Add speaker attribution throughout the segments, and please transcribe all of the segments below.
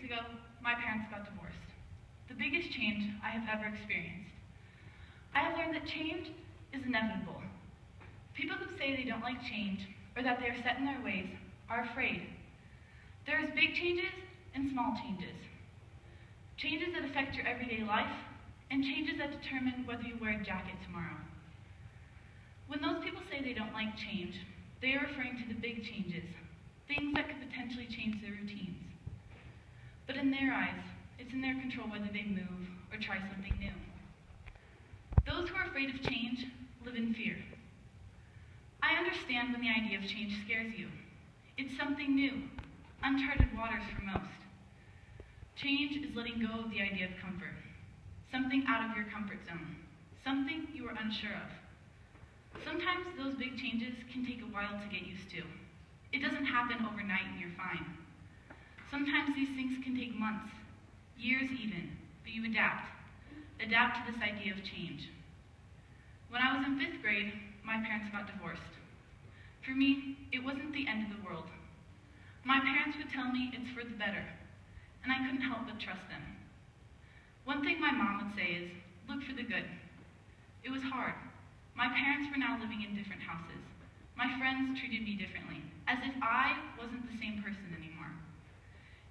Speaker 1: ago, my parents got divorced. The biggest change I have ever experienced. I have learned that change is inevitable. People who say they don't like change, or that they are set in their ways, are afraid. There is big changes and small changes. Changes that affect your everyday life, and changes that determine whether you wear a jacket tomorrow. When those people say they don't like change, they are referring to the big changes, things that could potentially change their routines. But in their eyes, it's in their control whether they move or try something new. Those who are afraid of change live in fear. I understand when the idea of change scares you. It's something new, uncharted waters for most. Change is letting go of the idea of comfort, something out of your comfort zone, something you are unsure of. Sometimes those big changes can take a while to get used to. It doesn't happen overnight and you're fine. Sometimes these things can take months, years even, but you adapt. Adapt to this idea of change. When I was in 5th grade, my parents got divorced. For me, it wasn't the end of the world. My parents would tell me it's for the better, and I couldn't help but trust them. One thing my mom would say is, look for the good. It was hard. My parents were now living in different houses. My friends treated me differently, as if I wasn't the same person anymore.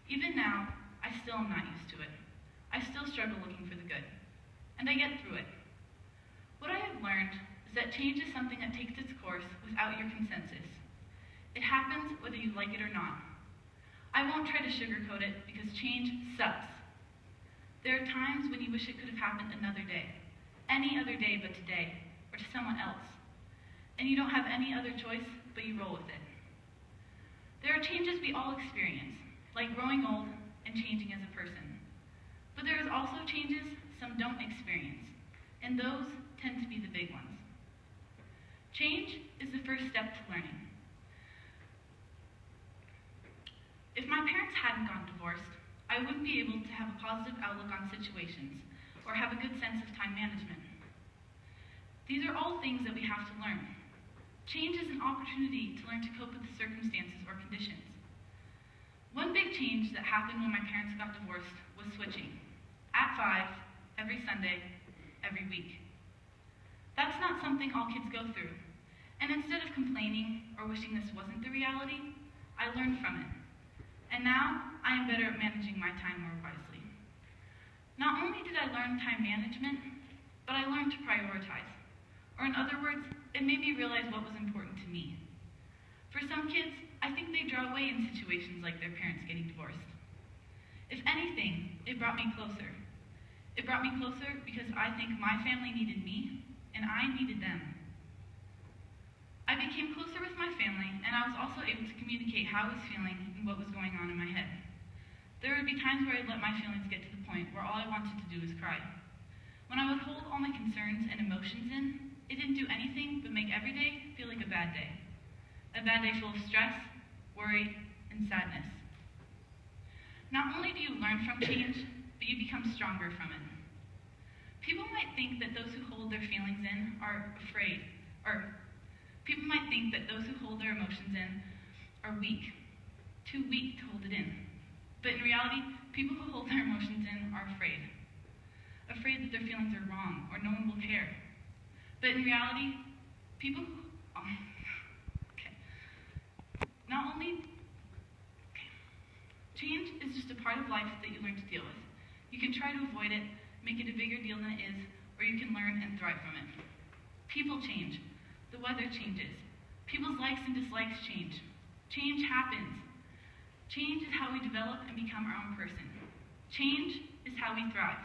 Speaker 1: Even now, I still am not used to it. I still struggle looking for the good, and I get through it. What I have learned is that change is something that takes its course without your consensus. It happens whether you like it or not. I won't try to sugarcoat it because change sucks. There are times when you wish it could have happened another day, any other day but today, or to someone else, and you don't have any other choice but you roll with it. There are changes we all experience, like growing old and changing as a person. But there is also changes some don't experience, and those tend to be the big ones. Change is the first step to learning. If my parents hadn't gotten divorced, I wouldn't be able to have a positive outlook on situations or have a good sense of time management. These are all things that we have to learn. Change is an opportunity to learn to cope with the circumstances or conditions. One big change that happened when my parents got divorced was switching. At 5, every Sunday, every week. That's not something all kids go through. And instead of complaining or wishing this wasn't the reality, I learned from it. And now, I am better at managing my time more wisely. Not only did I learn time management, but I learned to prioritize. Or in other words, it made me realize what was important to me. For some kids, I think they draw away in situations like their parents getting divorced. If anything, it brought me closer. It brought me closer because I think my family needed me, and I needed them. I became closer with my family, and I was also able to communicate how I was feeling and what was going on in my head. There would be times where I'd let my feelings get to the point where all I wanted to do was cry. When I would hold all my concerns and emotions in, it didn't do anything but make every day feel like a bad day. A bad day full of stress, worry, and sadness. Not only do you learn from change, but you become stronger from it. People might think that those who hold their feelings in are afraid, or people might think that those who hold their emotions in are weak, too weak to hold it in. But in reality, people who hold their emotions in are afraid. Afraid that their feelings are wrong, or no one will care. But in reality, people who, change is just a part of life that you learn to deal with. You can try to avoid it, make it a bigger deal than it is, or you can learn and thrive from it. People change. The weather changes. People's likes and dislikes change. Change happens. Change is how we develop and become our own person. Change is how we thrive.